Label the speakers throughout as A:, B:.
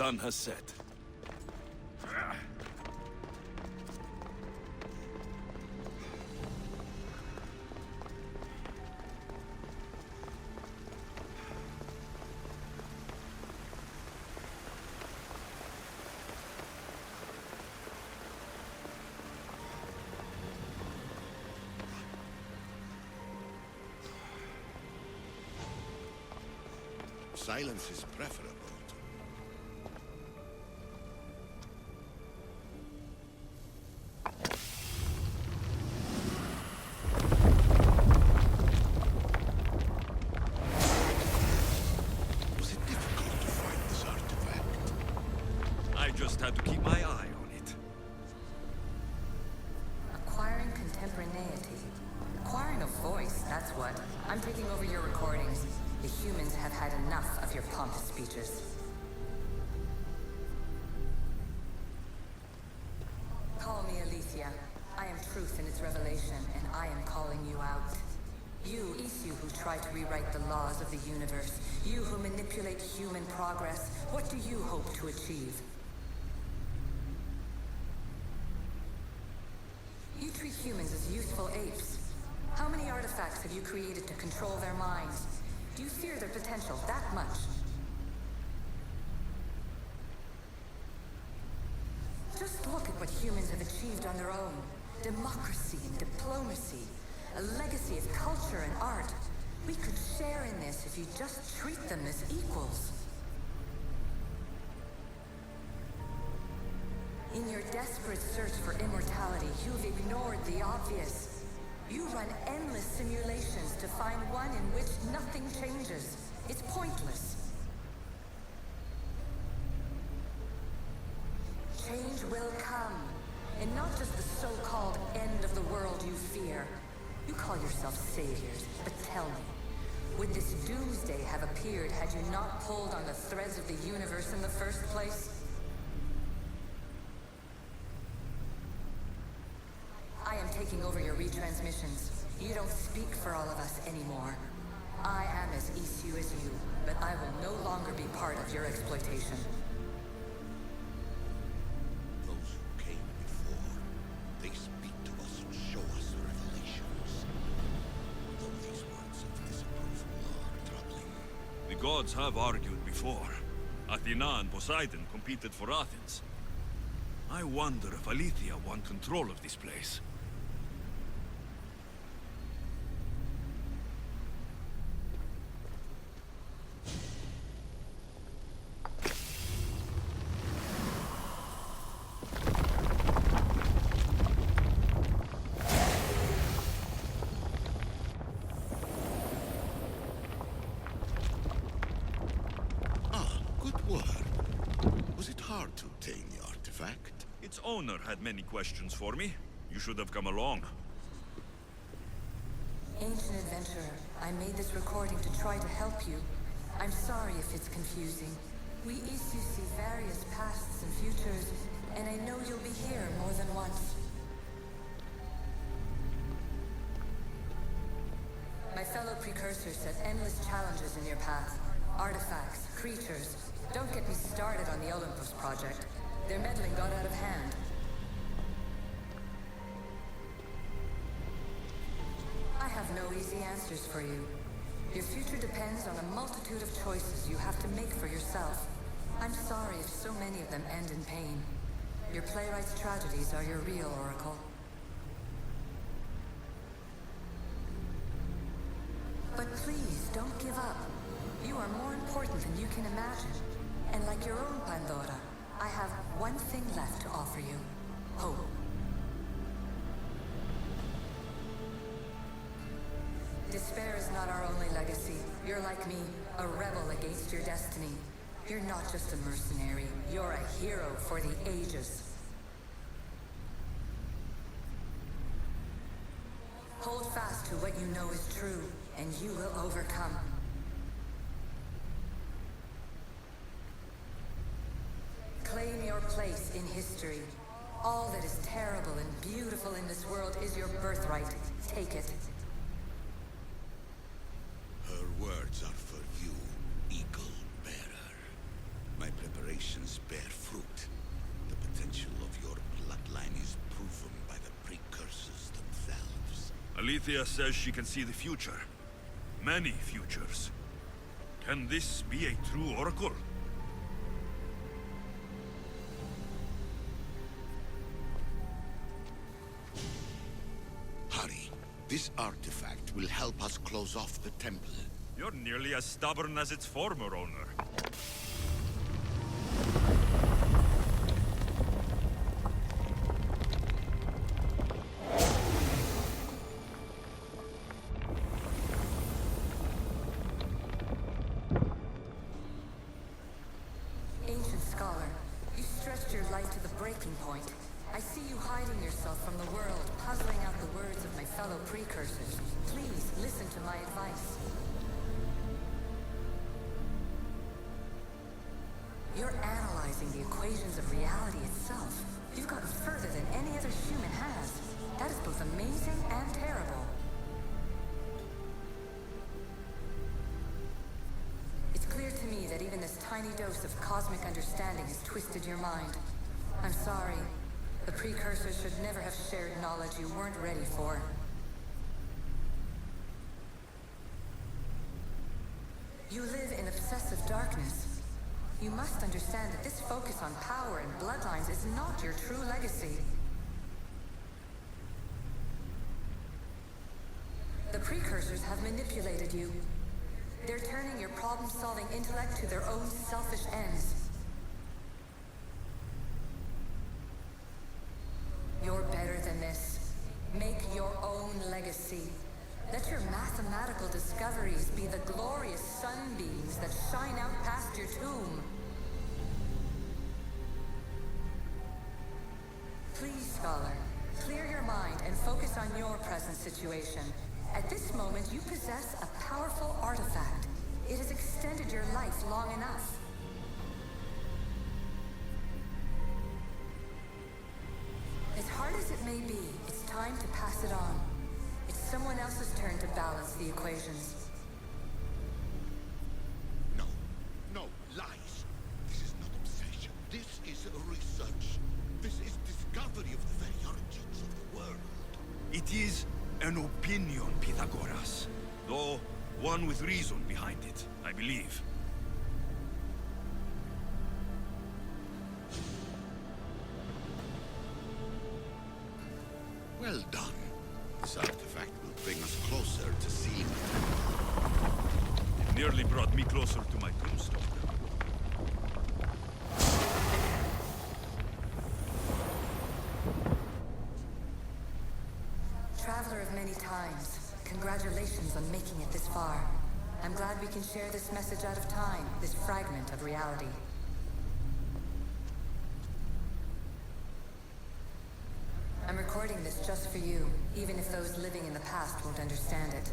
A: sun has set.
B: Silence is preferable. Was it difficult to find this artifact?
A: I just had to keep my eye on it.
C: Acquiring contemporaneity. Acquiring a voice, that's what. I'm taking over your recordings. The humans have had enough of your pompous speeches. Call me Aletheia. I am truth in its revelation, and I am calling you out. You, Isu, who try to rewrite the laws of the universe. You who manipulate human progress. What do you hope to achieve? You treat humans as useful apes. How many artifacts have you created to control their minds? Do you fear their potential that much? Just look at what humans have achieved on their own. Democracy and diplomacy. A legacy of culture and art. We could share in this if you just treat them as equals. In your desperate search for immortality, you've ignored the obvious. You run endless simulations to find one in which nothing changes. It's pointless. Change will come. And not just the so-called end of the world you fear. You call yourself saviors, but tell me, would this doomsday have appeared had you not pulled on the threads of the universe in the first place? I am taking over your retransmissions. You don't speak for all of us anymore. I am as Isu as you, but I will no longer be part of your exploitation.
B: Those who came before, they speak to us and show us revelations. Though these words of disapproval are troubling.
A: The gods have argued before. Athena and Poseidon competed for Athens. I wonder if Aletheia won control of this place.
B: Was it hard to obtain the artifact?
A: Its owner had many questions for me. You should have come along.
C: Ancient adventurer, I made this recording to try to help you. I'm sorry if it's confusing. We Isu see various pasts and futures, and I know you'll be here more than once. My fellow precursors set endless challenges in your path. Artifacts, creatures. Don't get me started on the Olympus project. Their meddling got out of hand. I have no easy answers for you. Your future depends on a multitude of choices you have to make for yourself. I'm sorry if so many of them end in pain. Your playwright's tragedies are your real oracle. But please, don't give up. You are more important than you can imagine. And like your own Pandora, I have one thing left to offer you. Hope. Despair is not our only legacy. You're like me, a rebel against your destiny. You're not just a mercenary, you're a hero for the ages. Hold fast to what you know is true, and you will overcome. Claim your place in history. All that is terrible and beautiful in this world is your birthright. Take it.
B: Her words are for you, Eagle Bearer. My preparations actions bear fruit. The potential of your bloodline is proven by the precursors themselves.
A: Alethea says she can see the future. Many futures. Can this be a true oracle?
B: Hurry. This artifact will help us close off the temple.
A: You're nearly as stubborn as its former owner.
C: Ancient scholar, you stretched your light to the breaking point. I see you hiding yourself from the world, puzzling out the words of my fellow precursors. Please, listen to my advice. You're analyzing the equations of reality itself. You've gotten further than any other human has. That is both amazing and terrible. It's clear to me that even this tiny dose of cosmic understanding has twisted your mind. I'm sorry. The precursors should never have shared knowledge you weren't ready for. You live in obsessive darkness. You must understand that this focus on power and bloodlines is not your true legacy. The precursors have manipulated you. They're turning your problem-solving intellect to their own selfish ends. You're better than this. Make your own legacy. Let your mathematical discoveries be the glorious sunbeams that shine out past your tomb. Please, scholar, clear your mind and focus on your present situation. At this moment, you possess a powerful artifact. It has extended your life long enough. As hard as it may be, it's time to pass it on. It's someone else's turn to balance the equations.
B: No, no, lies. This is not obsession. This is research. This is discovery of the very origins of the world.
A: It is an opinion, Pythagoras. Though one with reason behind it, I believe.
B: Well done. This artifact will bring us closer to seeing it.
A: It nearly brought me closer to my tombstone.
C: Traveler of many times, congratulations on making it this far. I'm glad we can share this message out of time, this fragment of reality. I'm recording this just for you, even if those living in the past won't understand it.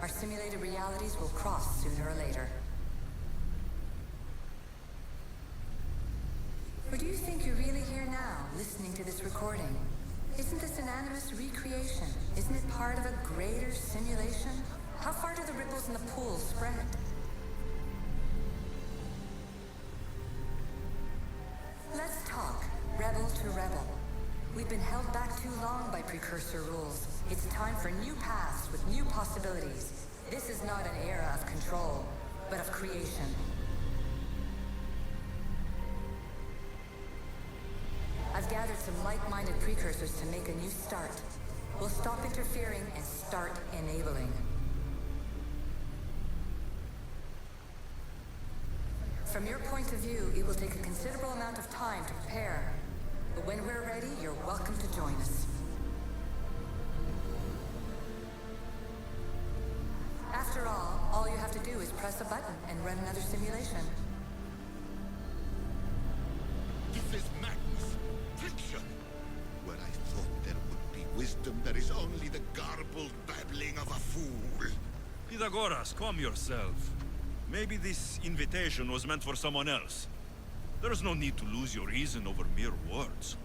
C: Our simulated realities will cross sooner or later. Or do you think you're really here now, listening to this recording? Isn't this an animus recreation? Isn't it part of a greater simulation? How far do the ripples in the pool spread? Let's talk, rebel to rebel. We've been held back too long by precursor rules. It's time for new paths with new possibilities. This is not an era of control, but of creation. I've gathered some like-minded precursors to make a new start. We'll stop interfering and start enabling. From your point of view, it will take a considerable amount of time to prepare. But when we're ready, you're welcome to join us. After all you have to do is press a button and run another simulation.
B: This is madness. Fiction. Where I thought there would be wisdom, there is only the garbled babbling of a fool.
A: Pythagoras, calm yourself. Maybe this invitation was meant for someone else. There is no need to lose your reason over mere words.